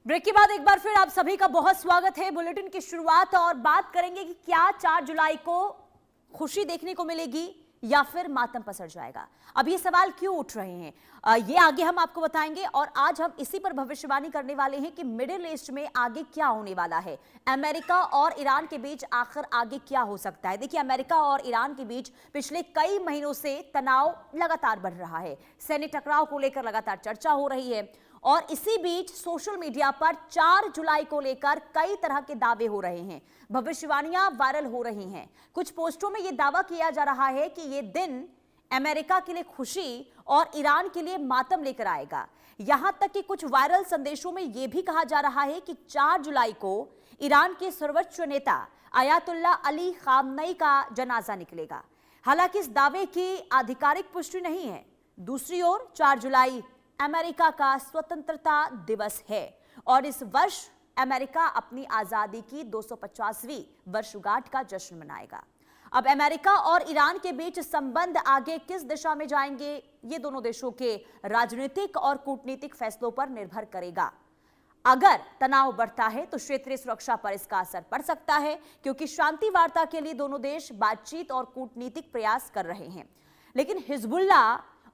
Break के बाद एक बार फिर आप सभी का बहुत स्वागत है। बुलेटिन की शुरुआत और बात करेंगे कि क्या 4 जुलाई को खुशी देखने को मिलेगी या फिर मातम पसर जाएगा। अब ये सवाल क्यों उठ रहे हैं, ये आगे हम आपको बताएंगे। और आज हम इसी पर भविष्यवाणी करने वाले हैं कि मिडिल ईस्ट में आगे क्या होने वाला है। अमेरिका और ईरान के बीच आखिर आगे क्या हो सकता है। देखिए, अमेरिका और ईरान के बीच पिछले कई महीनों से तनाव लगातार बढ़ रहा है। सैन्य टकराव को लेकर लगातार चर्चा हो रही है और इसी बीच सोशल मीडिया पर 4 जुलाई को लेकर कई तरह के दावे हो रहे हैं, भविष्यवाणियां वायरल हो रही हैं। कुछ पोस्टों में यह दावा किया जा रहा है कि यह दिन अमेरिका के लिए खुशी और ईरान के लिए मातम लेकर आएगा। यहां तक कि कुछ वायरल संदेशों में यह भी कहा जा रहा है कि 4 जुलाई को ईरान के सर्वोच्च नेता अयातुल्ला अली खामनई का जनाजा निकलेगा। हालांकि इस दावे की आधिकारिक पुष्टि नहीं है। दूसरी ओर 4 जुलाई अमेरिका का स्वतंत्रता दिवस है और इस वर्ष अमेरिका अपनी आजादी की 250वीं वर्षगांठ का जश्न मनाएगा। अब अमेरिका और ईरान के बीच संबंध आगे किस दिशा में जाएंगे, ये दोनों देशों के राजनीतिक और कूटनीतिक फैसलों पर निर्भर करेगा। अगर तनाव बढ़ता है तो क्षेत्रीय सुरक्षा पर इसका असर पड़ सकता है, क्योंकि शांति वार्ता के लिए दोनों देश बातचीत और कूटनीतिक प्रयास कर रहे हैं। लेकिन हिजबुल्ला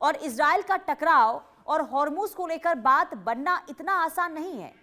और इजराइल का टकराव और हॉर्मुज को लेकर बात बनना इतना आसान नहीं है।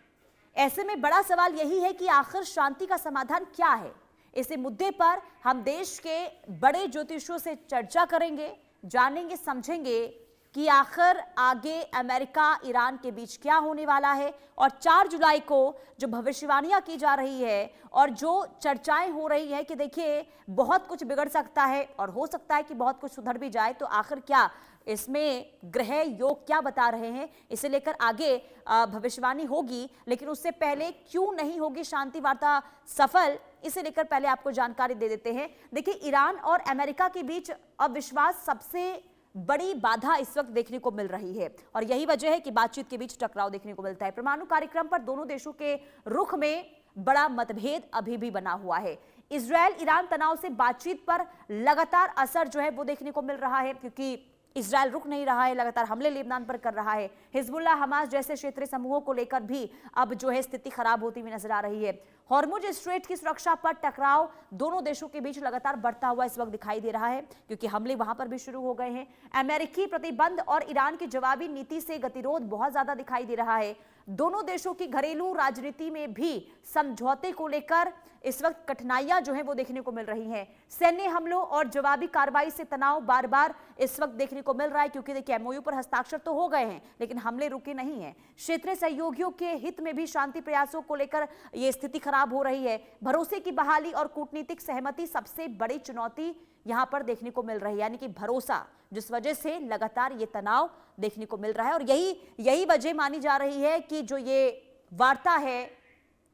ऐसे में बड़ा सवाल यही है कि आखिर शांति का समाधान क्या है। इसी मुद्दे पर हम देश के बड़े ज्योतिषियों से चर्चा करेंगे, जानेंगे, समझेंगे कि आखिर आगे अमेरिका ईरान के बीच क्या होने वाला है। और 4 जुलाई को जो भविष्यवाणियां की जा रही है और जो चर्चाएं हो रही है कि देखिए बहुत कुछ बिगड़ सकता है और हो सकता है कि बहुत कुछ सुधर भी जाए, तो आखिर क्या इसमें ग्रह योग क्या बता रहे हैं, इसे लेकर आगे भविष्यवाणी होगी। लेकिन उससे पहले क्यों नहीं होगी शांति वार्ता सफल, इसे लेकर पहले आपको जानकारी दे देते हैं। देखिए, ईरान और अमेरिका के बीच अविश्वास सबसे बड़ी बाधा इस वक्त देखने को मिल रही है और यही वजह है कि बातचीत के बीच टकराव देखने को मिलता है। परमाणु कार्यक्रम पर दोनों देशों के रुख में बड़ा मतभेद अभी भी बना हुआ है। इजराइल ईरान तनाव से बातचीत पर लगातार असर जो है वो देखने को मिल रहा है, क्योंकि इजराइल रुक नहीं रहा है, लगातार हमले लेबनान पर कर रहा है। हिजबुल्लाह, हमास जैसे क्षेत्रीय समूहों को लेकर भी अब जो है स्थिति खराब होती हुई नजर आ रही है। हॉर्मुज स्ट्रेट की सुरक्षा पर टकराव दोनों देशों के बीच लगातार बढ़ता हुआ इस वक्त दिखाई दे रहा है, क्योंकि हमले वहां पर भी शुरू हो गए हैं। अमेरिकी प्रतिबंध और ईरान की जवाबी नीति से गतिरोध बहुत ज्यादा दिखाई दे रहा है। दोनों देशों की घरेलू राजनीति में भी समझौते को लेकर इस वक्त कठिनाइयां जो है वो देखने को मिल रही हैं। सैन्य हमलों और जवाबी कार्रवाई से तनाव बार बार इस वक्त देखने को मिल रहा है, क्योंकि देखिए एमओयू पर हस्ताक्षर तो हो गए हैं लेकिन हमले रुके नहीं हैं। क्षेत्रीय सहयोगियों के हित में भी शांति प्रयासों को लेकर यह स्थिति खराब हो रही है। भरोसे की बहाली और कूटनीतिक सहमति सबसे बड़ी चुनौती यहां पर देखने को मिल रही है, यानी कि भरोसा, जिस वजह से लगातार ये तनाव देखने को मिल रहा है। और यही वजह मानी जा रही है कि जो ये वार्ता है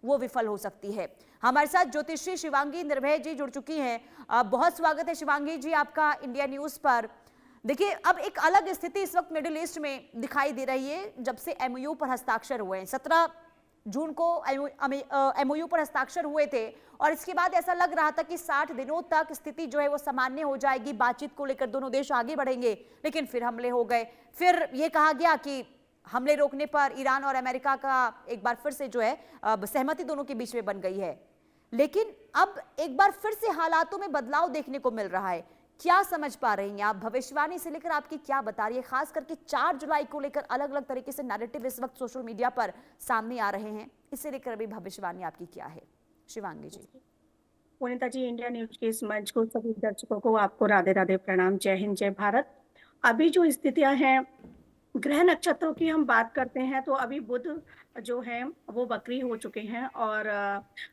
वो विफल हो सकती है। हमारे साथ ज्योतिषी शिवांगी निर्भय जी जुड़ चुकी हैं। बहुत स्वागत है शिवांगी जी आपका इंडिया न्यूज पर। देखिए, अब एक अलग स्थिति इस वक्त मिडिल ईस्ट में दिखाई दे रही है जब से एमओयू पर हस्ताक्षर हुए हैं। 17 जून को एमओयू पर हस्ताक्षर हुए थे और इसके बाद ऐसा लग रहा था कि 60 दिनों तक स्थिति जो है वो सामान्य हो जाएगी, बातचीत को लेकर दोनों देश आगे बढ़ेंगे। लेकिन फिर हमले हो गए। फिर ये कहा गया कि हमले रोकने पर ईरान और अमेरिका का एक बार फिर से जो है सहमति दोनों के बीच में बन गई है। लेकिन अब एक बार फिर से हालातों में बदलाव देखने को मिल रहा है। क्या समझ पा रही हैं आप? भविष्यवाणी से लेकर आपकी क्या बता रही है? खास करके 4 जुलाई को लेकर अलग अलग तरीके से नैरेटिव इस वक्त सोशल मीडिया पर सामने आ रहे हैं, इसे लेकर अभी भविष्यवाणी आपकी क्या है शिवांगी जी? पुनीता जी, इंडिया न्यूज के इस मंच को सभी दर्शकों को आपको राधे राधे प्रणाम, जय हिंद, जय भारत। अभी जो स्थितियां हैं ग्रह नक्षत्रों की हम बात करते हैं तो अभी बुध जो है वो वक्री हो चुके हैं और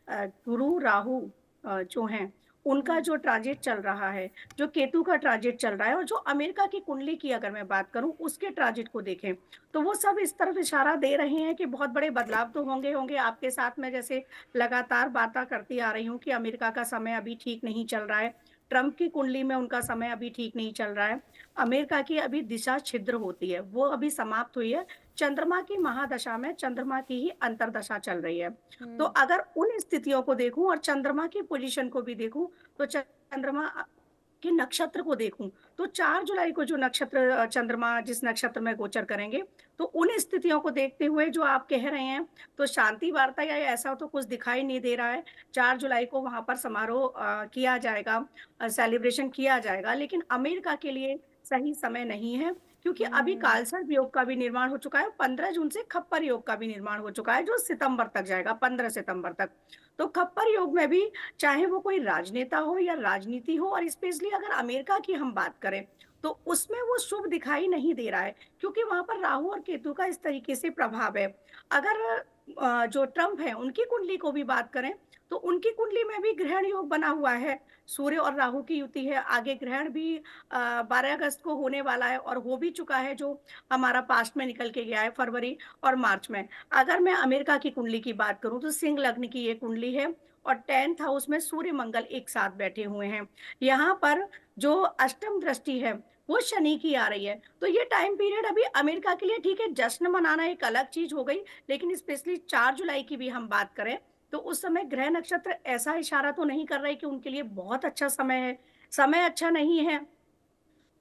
गुरु राहु जो हैं उनका जो ट्रांजिट चल रहा है, जो केतु का ट्रांजिट चल रहा है और जो अमेरिका की कुंडली की अगर मैं बात करूं उसके ट्रांजिट को देखें तो वो सब इस तरफ इशारा दे रहे हैं कि बहुत बड़े बदलाव तो होंगे। आपके साथ में जैसे लगातार बातें करती आ रही हूँ कि अमेरिका का समय अभी ठीक नहीं चल रहा है, ट्रंप की कुंडली में उनका समय अभी ठीक नहीं चल रहा है, अमेरिका की अभी दिशा छिद्र होती है वो अभी समाप्त हुई है, चंद्रमा की महादशा में चंद्रमा की ही अंतरदशा चल रही है। तो अगर उन स्थितियों को देखूं और चंद्रमा की पोजीशन को भी देखूं तो चंद्रमा के नक्षत्र को देखूं तो 4 जुलाई को जो नक्षत्र चंद्रमा जिस नक्षत्र में गोचर करेंगे, तो उन स्थितियों को देखते हुए जो आप कह रहे हैं, तो शांति वार्ता या ऐसा तो कुछ दिखाई नहीं दे रहा है। 4 जुलाई को वहाँ पर समारोह किया जाएगा, सेलिब्रेशन किया जाएगा, लेकिन अमेरिका के लिए सही समय नहीं है, क्योंकि अभी हम्म। कालसर्प योग का भी निर्माण हो चुका है, 15 जून से खप्पर योग का भी निर्माण हो चुका है, जो सितंबर तक जाएगा, 15 सितंबर तक। तो खप्पर योग में भी चाहे वो कोई राजनेता हो या राजनीति हो, और स्पेशली अगर अमेरिका की हम बात करें, तो उसमें वो शुभ दिखाई नहीं दे रहा है, क्योंकि वहां पर राहु और केतु का इस तरीके से प्रभाव है। अगर जो ट्रम्प है उनकी कुंडली को भी बात करें, तो उनकी कुंडली में भी ग्रहण योग बना हुआ है, सूर्य और राहु की युति है। आगे ग्रहण भी 12 अगस्त को होने वाला है और हो भी चुका है, जो हमारा पास्ट में निकल के गया है फरवरी और मार्च में। अगर मैं अमेरिका की कुंडली की बात करूं, तो सिंह लग्न की ये कुंडली है और 10th हाउस में सूर्य मंगल एक साथ बैठे हुए हैं। यहाँ पर जो अष्टम दृष्टि है वो शनि की आ रही है। तो ये टाइम पीरियड अभी अमेरिका के लिए ठीक है, जश्न मनाना एक अलग चीज हो गई, लेकिन स्पेशली 4 जुलाई की भी हम बात करें, तो उस समय ग्रह नक्षत्र ऐसा इशारा तो नहीं कर रहे कि उनके लिए बहुत अच्छा समय है। समय अच्छा नहीं है।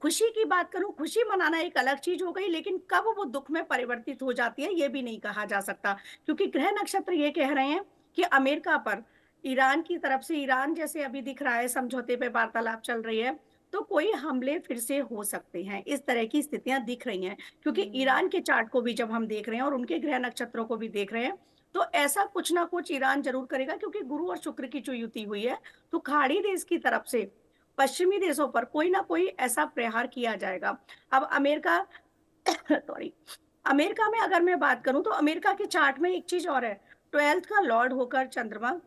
खुशी की बात करूं, खुशी मनाना एक अलग चीज हो गई, लेकिन कब वो दुख में परिवर्तित हो जाती है ये भी नहीं कहा जा सकता, क्योंकि ग्रह नक्षत्र ये कह रहे हैं कि अमेरिका पर ईरान की तरफ से, ईरान जैसे अभी दिख रहा है समझौते पे वार्तालाप चल रही है, तो कोई हमले फिर से हो सकते हैं, इस तरह की स्थितियां दिख रही हैं। क्योंकि ईरान के चार्ट को भी जब हम देख रहे हैं और उनके ग्रह नक्षत्रों को भी देख रहे हैं, तो ऐसा कुछ ना कुछ ईरान जरूर करेगा, क्योंकि गुरु और शुक्र की जो युति हुई है, तो खाड़ी देश की तरफ से पश्चिमी देशों पर कोई ना कोई ऐसा प्रहार किया जाएगा। अब अमेरिका सॉरी, अमेरिका में अगर मैं बात करूं, तो अमेरिका के चार्ट में एक चीज और है, 12th का लॉर्ड होकर चंद्रमा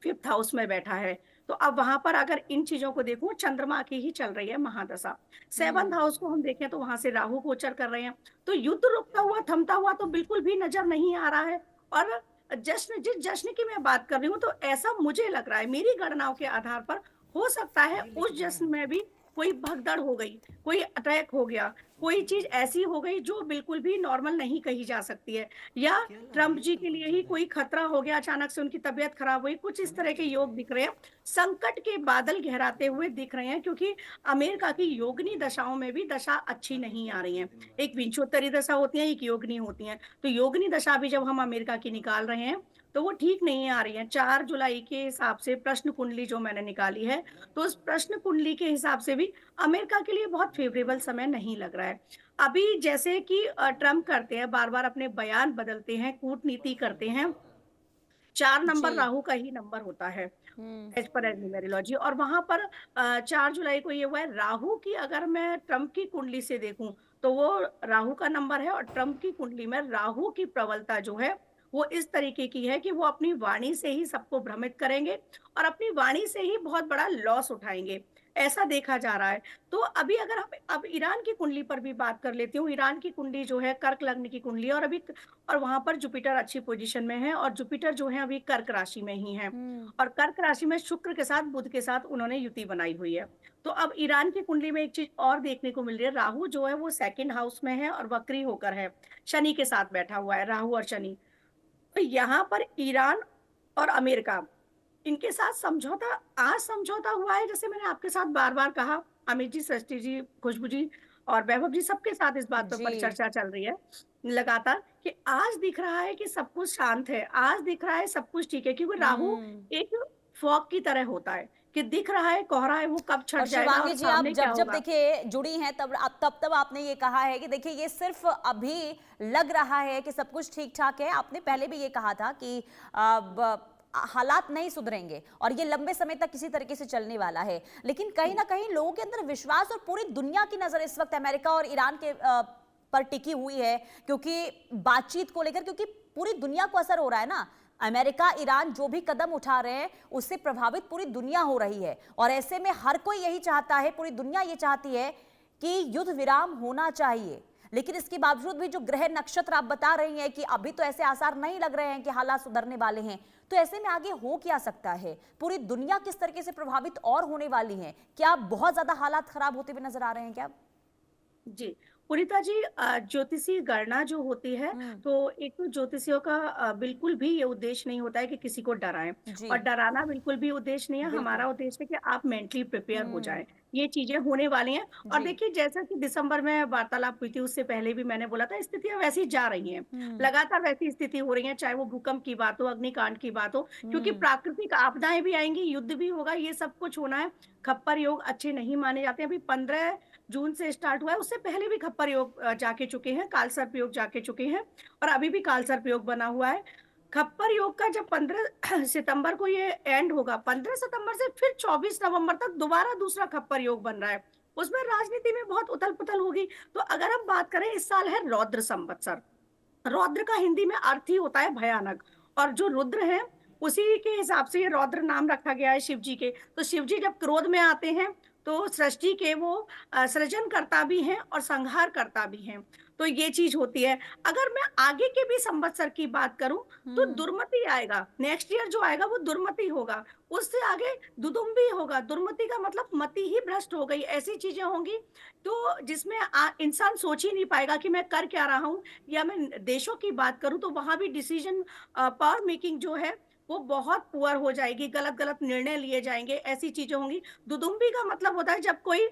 5th हाउस में बैठा है। तो अब वहां पर अगर इन चीजों को देखूं, चंद्रमा की ही चल रही है महादशा। 7th हाउस को हम देखें तो वहां से राहु गोचर कर रहे हैं। तो युद्ध रुकता हुआ थमता हुआ तो बिल्कुल भी नजर नहीं आ रहा है। और जश्न, जिस जश्न की मैं बात कर रही हूँ, तो ऐसा मुझे लग रहा है, मेरी गणनाओं के आधार पर, हो सकता है उस जश्न में भी कोई भगदड़ हो गई, कोई अटैक हो गया, कोई चीज ऐसी हो गई जो बिल्कुल भी नॉर्मल नहीं कही जा सकती है, या ट्रम्प जी के लिए ही कोई खतरा हो गया, अचानक से उनकी तबीयत खराब हुई, कुछ इस तरह के योग दिख रहे हैं। संकट के बादल गहराते हुए दिख रहे हैं, क्योंकि अमेरिका की योगनी दशाओं में भी दशा अच्छी नहीं आ रही है। एक विंशोत्तरी दशा होती है, एक योगनी होती है। तो योगनी दशा भी जब हम अमेरिका की निकाल रहे हैं, तो वो ठीक नहीं आ रही है। 4 जुलाई के हिसाब से प्रश्न कुंडली जो मैंने निकाली है, तो उस प्रश्न कुंडली के हिसाब से भी अमेरिका के लिए बहुत फेवरेबल समय नहीं लग रहा है। अभी जैसे कि ट्रम्प करते हैं, बार बार अपने बयान बदलते हैं, कूटनीति करते हैं, 4 नंबर जी। राहु का ही नंबर होता है हम्म। As per numerology. और वहां पर 4 जुलाई को ये हुआ है, राहु की अगर मैं ट्रम्प की कुंडली से देखूं, तो वो राहु का नंबर है, और ट्रम्प की कुंडली में राहु की प्रबलता जो है वो इस तरीके की है कि वो अपनी वाणी से ही सबको भ्रमित करेंगे और अपनी वाणी से ही बहुत बड़ा लॉस उठाएंगे, ऐसा देखा जा रहा है। तो अभी अगर हम अब ईरान की कुंडली पर भी बात कर लेती हूँ, ईरान की कुंडली जो है कर्क लग्न की कुंडली है, और वहां पर जुपिटर अच्छी पोजीशन में है, और जुपिटर जो है अभी कर्क राशि में ही है, हम्म। और कर्क राशि में शुक्र के साथ बुध के साथ उन्होंने युति बनाई हुई है। तो अब ईरान की कुंडली में एक चीज और देखने को मिल रही है, राहु जो है वो 2nd हाउस में है और वक्री होकर है, शनि के साथ बैठा हुआ है, राहु और शनि। तो यहाँ पर ईरान और अमेरिका, इनके साथ समझौता, आज समझौता हुआ है, जैसे मैंने आपके साथ बार बार कहा, अमित जी, सृष्टि जी, खुशबू जी और वैभव जी, सबके साथ इस बात जी। पर चर्चा चल रही है लगातार, कि आज दिख रहा है कि सब कुछ शांत है, आज दिख रहा है सब कुछ ठीक है, क्योंकि राहु हम्म। एक फॉग की तरह होता है, कि दिख रहा है, कोहरा है, वो कब और छट जाएगा और शिवांगी जी, आप सामने क्या जब जब होगा। देखिए जुड़ी हैं, तब आपने ये कहा है कि देखिए ये सिर्फ अभी लग रहा है कि सब कुछ ठीक ठाक है। आपने पहले भी ये कहा था कि हालात नहीं सुधरेंगे और ये लंबे समय तक किसी तरीके से चलने वाला है, लेकिन कहीं ना कहीं लोगों के अंदर विश्वास और पूरी दुनिया की नजर इस वक्त अमेरिका और ईरान के पर टिकी हुई है, क्योंकि बातचीत को लेकर, क्योंकि पूरी दुनिया को असर हो रहा है ना। अमेरिका ईरान जो भी कदम उठा रहे हैं उससे प्रभावित पूरी दुनिया हो रही है, और ऐसे में हर कोई यही चाहता है, पूरी दुनिया ये चाहती है कि युद्ध विराम होना चाहिए। लेकिन इसके बावजूद भी जो ग्रह नक्षत्र आप बता रही हैं कि अभी तो ऐसे आसार नहीं लग रहे हैं कि हालात सुधरने वाले हैं, तो ऐसे में आगे हो क्या सकता है? पूरी दुनिया किस तरीके से प्रभावित और होने वाली है? क्या बहुत ज्यादा हालात खराब होते हुए नजर आ रहे हैं क्या? जी, पुनीता जी, ज्योतिषी गणना जो होती है, हम्म। तो एक तो ज्योतिषियों का बिल्कुल भी ये उद्देश्य नहीं होता है कि किसी को डराएं, जी। और डराना बिल्कुल भी उद्देश्य नहीं है। बिल्कुल। हमारा उद्देश्य है कि आप मेंटली प्रिपेयर हो हम्म। जाएं। ये चीजें होने वाली हैं। और जी। देखिए, जैसा कि दिसंबर में वार्तालाप हुई थी, उससे पहले भी मैंने बोला था, स्थितियां वैसी जा रही हैं। हम्म। लगातार वैसी स्थिति हो रही है, चाहे वो भूकंप की बात हो, अग्निकांड की बात हो, क्योंकि हम्म। प्राकृतिक आपदाएं भी आएंगी, युद्ध भी होगा, ये सब कुछ होना है। खप्पर योग अच्छे नहीं माने जाते। अभी 15 जून से स्टार्ट हुआ है, उससे पहले भी खप्पर योग जाके चुके हैं, काल सर्प योग जाके चुके हैं, और अभी भी काल सर्प योग बना हुआ है। खप्पर योग का जब 15 सितंबर को ये एंड होगा, 15 सितंबर से फिर 24 नवंबर तक दोबारा दूसरा खप्पर योग बन रहा है। उसमें राजनीति में बहुत उथल पुथल होगी। तो अगर हम बात करें, इस साल है रौद्र संवत्सर। रौद्र का हिंदी में अर्थ ही होता है भयानक, और जो रुद्र है, उसी के हिसाब से ये रौद्र नाम रखा गया है शिव जी के। तो शिव जी जब क्रोध में आते हैं, तो सृष्टि के वो सृजन करता भी हैं और संहार करता भी हैं। तो ये चीज होती है। अगर मैं आगे के भी संवत्सर की बात करूं, तो हम्म। दुर्मति आएगा। नेक्स्ट ईयर जो आएगा वो दुर्मति होगा। उससे आगे दुदुम्बी होगा। दुर्मति का मतलब मति ही भ्रष्ट हो गई, ऐसी चीजें होंगी। तो जिसमें इंसान सोच ही नहीं पाएगा कि मैं कर क्या रहा हूँ। या मैं देशों की बात करूं, तो वहां भी डिसीजन पावर मेकिंग जो है, वो बहुत पुअर हो जाएगी। गलत गलत निर्णय लिए जाएंगे, ऐसी चीजें होंगी। दुदुम्बी का मतलब होता है जब कोई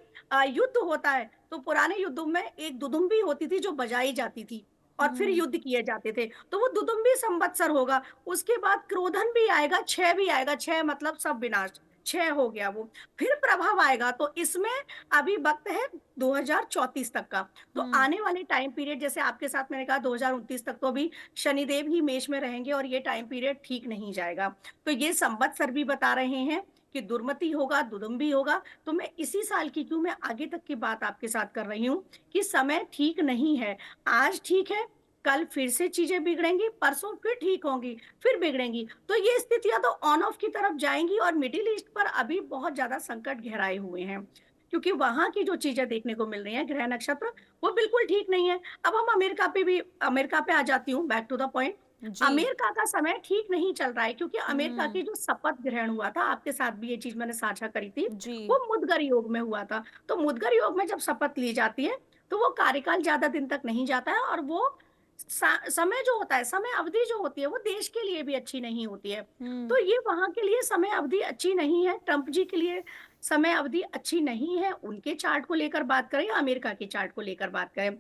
युद्ध होता है, तो पुराने युद्धों में एक दुदुम्बी होती थी जो बजाई जाती थी, और फिर हम्म। युद्ध किए जाते थे। तो वो दुदुम्बी संवत्सर होगा। उसके बाद क्रोधन भी आएगा, क्षय भी आएगा। क्षय मतलब सब विनाश, क्षय हो गया वो। फिर प्रभाव आएगा। तो इसमें अभी वक्त है 2034 तक का। तो हम्म। आने वाले टाइम पीरियड, जैसे आपके साथ मैंने कहा 2029 तक, तो अभी शनिदेव ही मेष में रहेंगे, और ये टाइम पीरियड ठीक नहीं जाएगा। तो ये संवत्सर भी बता रहे हैं कि दुर्मति होगा, दुदुम्बी होगा। तो मैं इसी साल की, क्यों मैं आगे तक की बात आपके साथ कर रही हूँ, कि समय ठीक नहीं है। आज ठीक है, कल फिर से चीजें बिगड़ेंगी, परसों फिर ठीक होंगी, फिर बिगड़ेंगी। तो ये स्थितियां तो ऑन ऑफ की तरफ जाएंगी। और मिडिल ईस्ट पर अभी बहुत ज्यादा संकट गहराए हुए हैं, क्योंकि वहां की जो चीजें देखने को मिल रही हैं, ग्रह नक्षत्र, वो बिल्कुल ठीक नहीं है। अब हम अमेरिका पे आ जाती हूँ, बैक टू द पॉइंट। जी। अमेरिका का समय ठीक नहीं चल रहा है, क्योंकि अमेरिका हम्म। की जो शपथ ग्रहण हुआ था, आपके साथ भी ये चीज मैंने साझा करी थी, जी। वो मुद्गर योग में हुआ था। तो मुद्गर योग में जब शपथ ली जाती है, तो वो कार्यकाल ज्यादा दिन तक नहीं जाता है, और वो समय जो होता है, समय अवधि जो होती है, वो देश के लिए भी अच्छी नहीं होती है। हम्म। तो ये वहां के लिए समय अवधि अच्छी नहीं है। ट्रंप जी के लिए समय अवधि अच्छी नहीं है। उनके चार्ट को लेकर बात करें या अमेरिका के चार्ट को लेकर बात करें,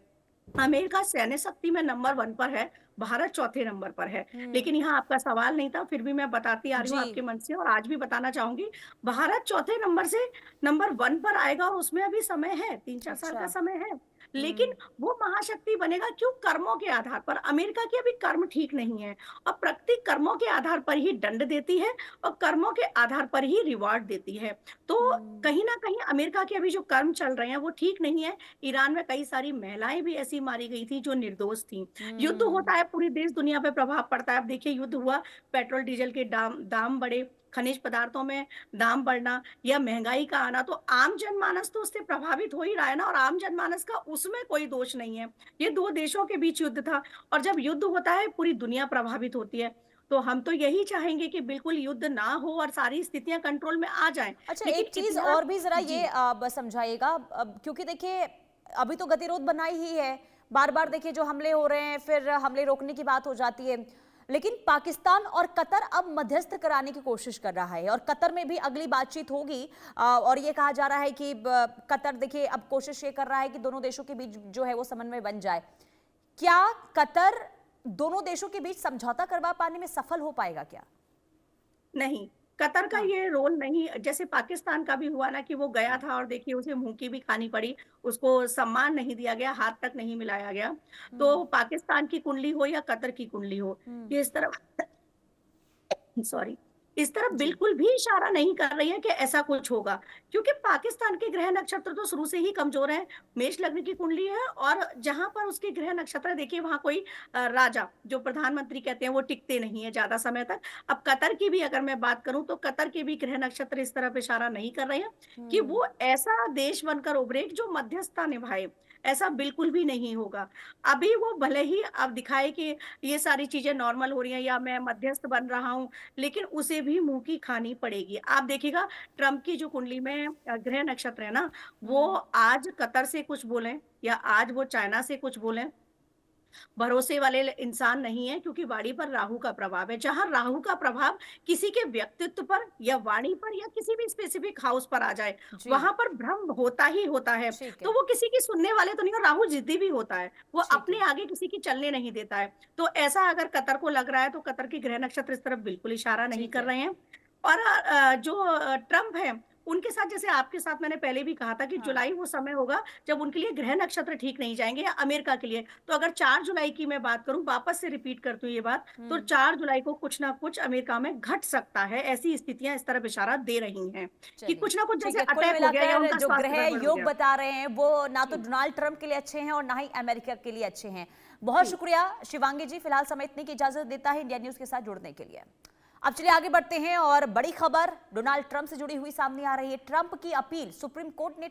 अमेरिका सैन्य शक्ति में नंबर 1 पर है, भारत चौथे नंबर पर है। हम्म। लेकिन यहाँ आपका सवाल नहीं था, फिर भी मैं बताती आ रही हूँ जी। आपके मन से, और आज भी बताना चाहूंगी। भारत चौथे नंबर से नंबर 1 पर आएगा, और उसमें अभी समय है, 3-4 साल अच्छा। का समय है। लेकिन हम्म। वो महाशक्ति बनेगा क्यों? कर्मों के आधार पर। अमेरिका के अभी कर्म ठीक नहीं है, और प्रकृति कर्मों के आधार पर ही दंड देती है, और कर्मों के आधार पर ही रिवॉर्ड देती है। तो हम्म। कहीं ना कहीं अमेरिका के अभी जो कर्म चल रहे हैं, वो ठीक नहीं है। ईरान में कई सारी महिलाएं भी ऐसी मारी गई थी जो निर्दोष थी। युद्ध हम्म। होता है, पूरी देश दुनिया पे प्रभाव पड़ता है। अब देखिए, युद्ध हुआ, पेट्रोल डीजल के दाम दाम बढ़े, खनिज पदार्थों में दाम बढ़ना, या महंगाई का आना, तो आम जनमानस तो उससे प्रभावित हो ही रहा है ना। और आम जनमानस का उसमें कोई दोष नहीं है। ये दो देशों के बीच युद्ध था, और जब युद्ध होता है, पूरी दुनिया प्रभावित होती है। तो हम तो यही चाहेंगे कि बिल्कुल युद्ध ना हो, और सारी स्थितियां कंट्रोल में आ जाएं। अच्छा, लेकिन एक चीज इतिहास। और भी जरा ये जी। बस समझाइएगा, क्योंकि देखिए अभी तो गतिरोध बनाई ही है, बार बार देखिए जो हमले हो रहे हैं, फिर हमले रोकने की बात हो जाती है, लेकिन पाकिस्तान और कतर अब मध्यस्थ कराने की कोशिश कर रहा है, और कतर में भी अगली बातचीत होगी। और ये कहा जा रहा है कि कतर देखिए अब कोशिश ये कर रहा है कि दोनों देशों के बीच जो है वो समन्वय बन जाए। क्या कतर दोनों देशों के बीच समझौता करवा पाने में सफल हो पाएगा क्या? नहीं, कतर का हाँ। ये रोल नहीं। जैसे पाकिस्तान का भी हुआ ना, कि वो गया था, और देखिए उसे मुंह की भी खानी पड़ी। उसको सम्मान नहीं दिया गया, हाथ तक नहीं मिलाया गया। हम्म। तो पाकिस्तान की कुंडली हो या कतर की कुंडली हो, हम्म। ये इस तरफ सॉरी, इस तरफ जी। बिल्कुल भी इशारा नहीं कर रही है कि ऐसा कुछ होगा। क्योंकि पाकिस्तान के ग्रह नक्षत्र तो शुरू से ही कमजोर हैं। मेष लग्न की कुंडली है, और जहां पर उसके ग्रह नक्षत्र है, देखिए वहां कोई राजा, जो प्रधानमंत्री कहते हैं, वो टिकते नहीं है ज्यादा समय तक। अब कतर की भी अगर मैं बात करूं, तो कतर के भी ग्रह नक्षत्र इस तरफ इशारा नहीं कर रहे हैं कि हम्म। वो ऐसा देश बनकर उभरे जो मध्यस्थता निभाए। ऐसा बिल्कुल भी नहीं होगा। अभी वो भले ही अब दिखाए कि ये सारी चीज़ें नॉर्मल हो रही हैं या मैं मध्यस्थ बन रहा हूँ, लेकिन उसे भी मुँह की खानी पड़ेगी। आप देखिएगा ट्रम्प की जो कुंडली में ग्रह नक्षत्र है ना, वो आज कतर से कुछ बोलें या आज वो चाइना से कुछ बोलें, भरोसे वाले इंसान नहीं है, क्योंकि वाणी पर राहु का प्रभाव है। जहाँ राहु का प्रभाव किसी के व्यक्तित्व पर या वाणी पर या किसी भी स्पेसिफिक हाउस पर आ जाए, जी। वहां पर भ्रम होता ही होता है। ठीक तो है। वो किसी की सुनने वाले तो नहीं, और राहु जिद्दी भी होता है, वो ठीक अपने है। आगे किसी की चलने नहीं देता है। तो ऐसा अगर कतर को लग रहा है तो कतर की ग्रह नक्षत्र इस तरफ बिल्कुल इशारा नहीं ठीक कर है। रहे हैं। और जो ट्रम्प है, उनके साथ जैसे आपके साथ मैंने पहले भी कहा था कि हाँ। जुलाई वो समय होगा जब उनके लिए ग्रह नक्षत्र ठीक नहीं जाएंगे, या अमेरिका के लिए। तो अगर 4 जुलाई की मैं बात करूँ, वापस से रिपीट करती हूँ ये बात, तो हम्म। 4 जुलाई को कुछ ना कुछ अमेरिका में घट सकता है। ऐसी स्थितियाँ इस तरफ इशारा दे रही हैं कि चलिए। कुछ ना कुछ ठीक जैसे है, कुल अटैक हो गया या मिलाकर उनका जो स्वास्थ्य ग्रह गड़बड़ हो योग गया। बता रहे हैं वो ना तो जी, डोनाल्ड ट्रंप के लिए अच्छे हैं और ना ही अमेरिका के लिए अच्छे हैं। बहुत जी। शुक्रिया शिवांगी जी, फिलहाल समय इतने की इजाजत देता है इंडिया न्यूज के साथ जुड़ने के लिए। अब चलिए आगे बढ़ते हैं और बड़ी खबर डोनाल्ड ट्रंप से जुड़ी हुई सामने आ रही है। ट्रंप की अपील सुप्रीम कोर्ट ने